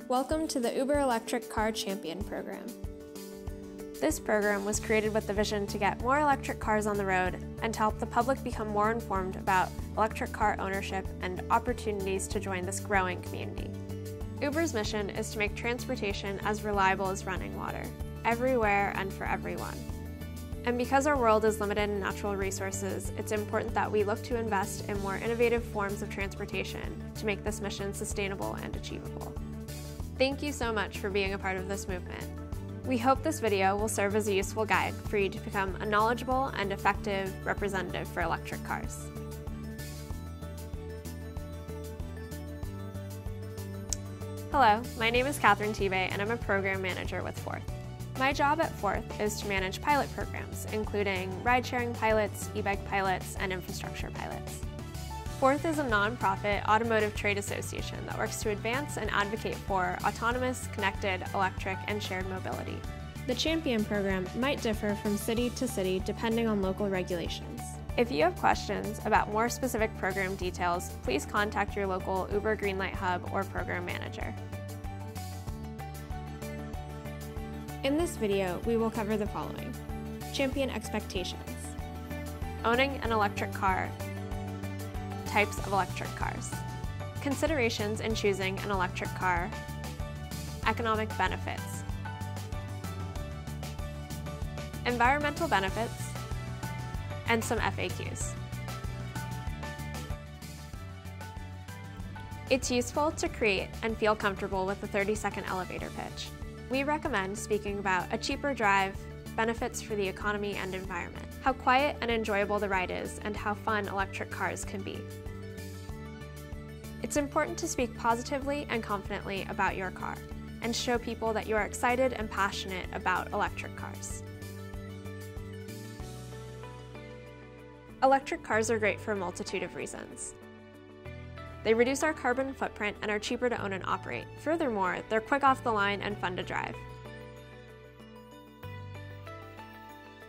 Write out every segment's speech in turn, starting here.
Welcome to the Uber Electric Car Champion Program. This program was created with the vision to get more electric cars on the road and to help the public become more informed about electric car ownership and opportunities to join this growing community. Uber's mission is to make transportation as reliable as running water, everywhere and for everyone. And because our world is limited in natural resources, it's important that we look to invest in more innovative forms of transportation to make this mission sustainable and achievable. Thank you so much for being a part of this movement. We hope this video will serve as a useful guide for you to become a knowledgeable and effective representative for electric cars. Hello, my name is Catherine Tebay and I'm a program manager with Forth. My job at Forth is to manage pilot programs, including ride-sharing pilots, e-bike pilots, and infrastructure pilots. Forth is a nonprofit automotive trade association that works to advance and advocate for autonomous, connected, electric, and shared mobility. The Champion program might differ from city to city depending on local regulations. If you have questions about more specific program details, please contact your local Uber Greenlight Hub or program manager. In this video, we will cover the following: Champion expectations, owning an electric car, types of electric cars, considerations in choosing an electric car, economic benefits, environmental benefits, and some FAQs. It's useful to create and feel comfortable with the 30-second elevator pitch. We recommend speaking about a cheaper drive, benefits for the economy and environment, how quiet and enjoyable the ride is, and how fun electric cars can be. It's important to speak positively and confidently about your car and show people that you are excited and passionate about electric cars. Electric cars are great for a multitude of reasons. They reduce our carbon footprint and are cheaper to own and operate. Furthermore, they're quick off the line and fun to drive.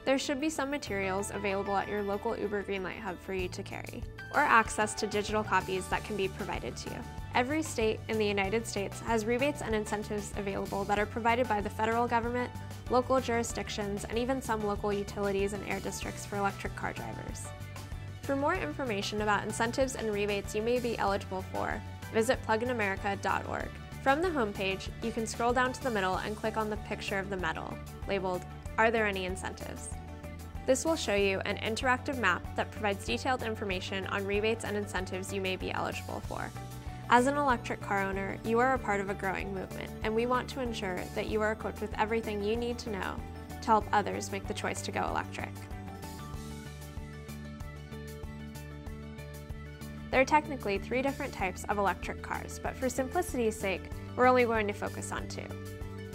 There should be some materials available at your local Uber Greenlight Hub for you to carry, or access to digital copies that can be provided to you. Every state in the United States has rebates and incentives available that are provided by the federal government, local jurisdictions, and even some local utilities and air districts for electric car drivers. For more information about incentives and rebates you may be eligible for, visit pluginamerica.org. From the homepage, you can scroll down to the middle and click on the picture of the medal, labeled "Are there any incentives?" This will show you an interactive map that provides detailed information on rebates and incentives you may be eligible for. As an electric car owner, you are a part of a growing movement, and we want to ensure that you are equipped with everything you need to know to help others make the choice to go electric. There are technically 3 different types of electric cars, but for simplicity's sake, we're only going to focus on 2.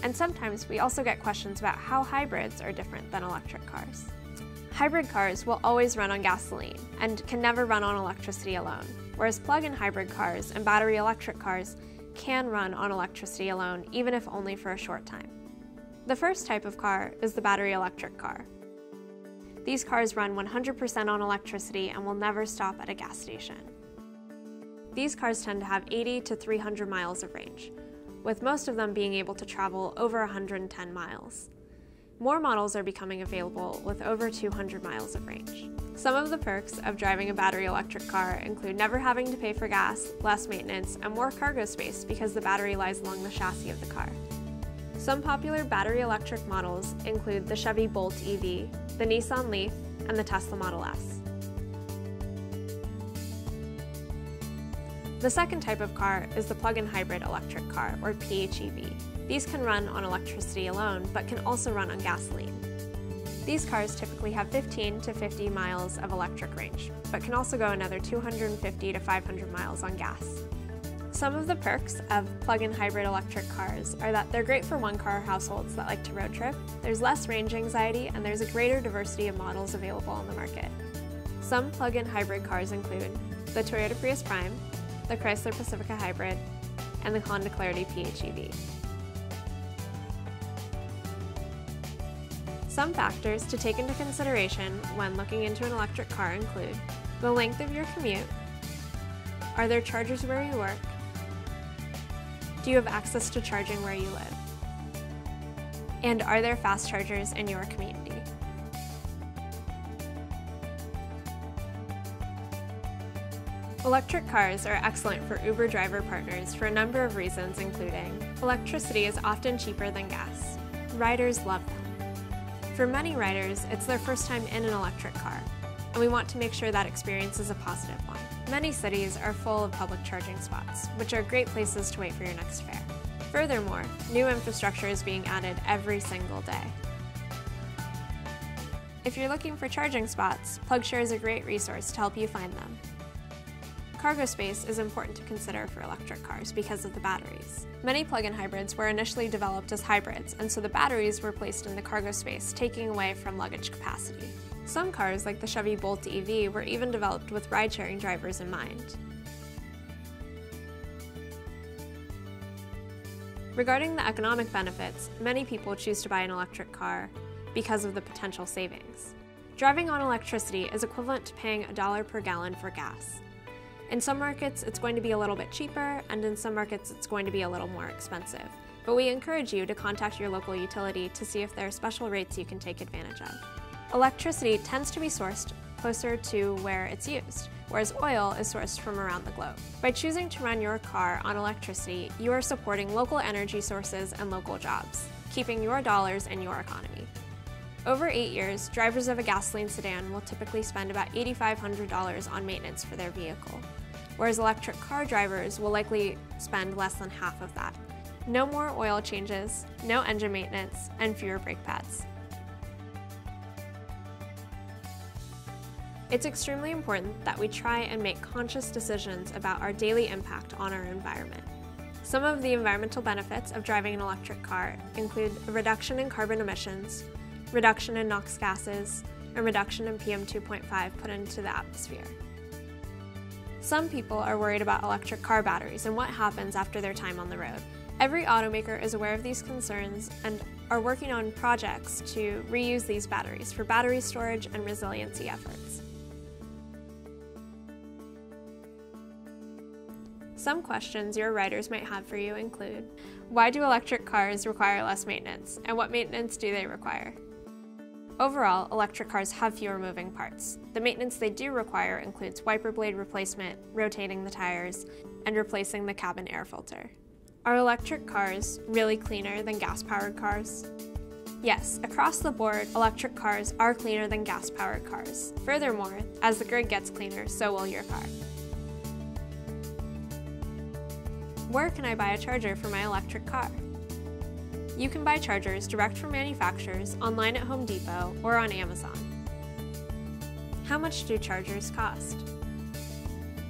And sometimes we also get questions about how hybrids are different than electric cars. Hybrid cars will always run on gasoline and can never run on electricity alone, whereas plug-in hybrid cars and battery electric cars can run on electricity alone, even if only for a short time. The first type of car is the battery electric car. These cars run 100% on electricity and will never stop at a gas station. These cars tend to have 80 to 300 miles of range, with most of them being able to travel over 110 miles. More models are becoming available with over 200 miles of range. Some of the perks of driving a battery electric car include never having to pay for gas, less maintenance, and more cargo space because the battery lies along the chassis of the car. Some popular battery electric models include the Chevy Bolt EV, the Nissan Leaf, and the Tesla Model S. The second type of car is the plug-in hybrid electric car, or PHEV. These can run on electricity alone, but can also run on gasoline. These cars typically have 15 to 50 miles of electric range, but can also go another 250 to 500 miles on gas. Some of the perks of plug-in hybrid electric cars are that they're great for one-car households that like to road trip, there's less range anxiety, and there's a greater diversity of models available on the market. Some plug-in hybrid cars include the Toyota Prius Prime, the Chrysler Pacifica Hybrid, and the Honda Clarity PHEV. Some factors to take into consideration when looking into an electric car include the length of your commute, are there chargers where you work, Do you have access to charging where you live? And are there fast chargers in your community? Electric cars are excellent for Uber driver partners for a number of reasons, including electricity is often cheaper than gas. Riders love them. For many riders, it's their first time in an electric car, and we want to make sure that experience is a positive one. Many cities are full of public charging spots, which are great places to wait for your next fare. Furthermore, new infrastructure is being added every single day. If you're looking for charging spots, PlugShare is a great resource to help you find them. Cargo space is important to consider for electric cars because of the batteries. Many plug-in hybrids were initially developed as hybrids, and so the batteries were placed in the cargo space, taking away from luggage capacity. Some cars, like the Chevy Bolt EV, were even developed with ride-sharing drivers in mind. Regarding the economic benefits, many people choose to buy an electric car because of the potential savings. Driving on electricity is equivalent to paying $1 per gallon for gas. In some markets, it's going to be a little bit cheaper, and in some markets, it's going to be a little more expensive. But we encourage you to contact your local utility to see if there are special rates you can take advantage of. Electricity tends to be sourced closer to where it's used, whereas oil is sourced from around the globe. By choosing to run your car on electricity, you are supporting local energy sources and local jobs, keeping your dollars in your economy. Over 8 years, drivers of a gasoline sedan will typically spend about $8,500 on maintenance for their vehicle, whereas electric car drivers will likely spend less than half of that. No more oil changes, no engine maintenance, and fewer brake pads. It's extremely important that we try and make conscious decisions about our daily impact on our environment. Some of the environmental benefits of driving an electric car include a reduction in carbon emissions, reduction in NOx gases, and reduction in PM 2.5 put into the atmosphere. Some people are worried about electric car batteries and what happens after their time on the road. Every automaker is aware of these concerns and are working on projects to reuse these batteries for battery storage and resiliency efforts. Some questions your riders might have for you include, why do electric cars require less maintenance, and what maintenance do they require? Overall, electric cars have fewer moving parts. The maintenance they do require includes wiper blade replacement, rotating the tires, and replacing the cabin air filter. Are electric cars really cleaner than gas-powered cars? Yes, across the board, electric cars are cleaner than gas-powered cars. Furthermore, as the grid gets cleaner, so will your car. Where can I buy a charger for my electric car? You can buy chargers direct from manufacturers, online at Home Depot, or on Amazon. How much do chargers cost?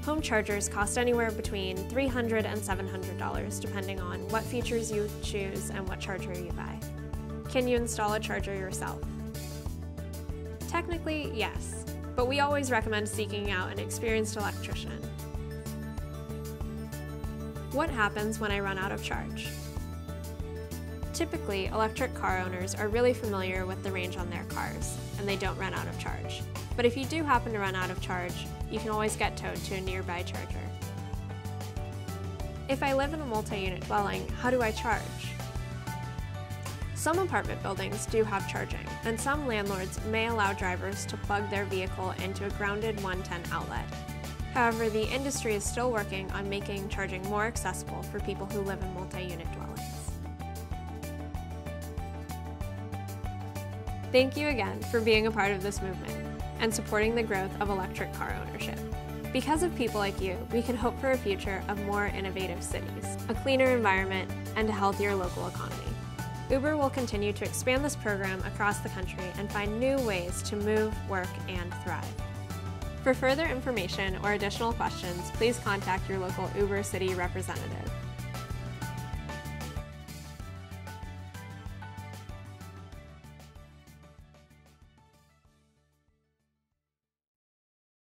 Home chargers cost anywhere between $300 and $700 depending on what features you choose and what charger you buy. Can you install a charger yourself? Technically, yes, but we always recommend seeking out an experienced electrician. What happens when I run out of charge? Typically, electric car owners are really familiar with the range on their cars, and they don't run out of charge. But if you do happen to run out of charge, you can always get towed to a nearby charger. If I live in a multi-unit dwelling, how do I charge? Some apartment buildings do have charging, and some landlords may allow drivers to plug their vehicle into a grounded 110 outlet. However, the industry is still working on making charging more accessible for people who live in multi-unit dwellings. Thank you again for being a part of this movement and supporting the growth of electric car ownership. Because of people like you, we can hope for a future of more innovative cities, a cleaner environment, and a healthier local economy. Uber will continue to expand this program across the country and find new ways to move, work, and thrive. For further information or additional questions, please contact your local Uber City representative.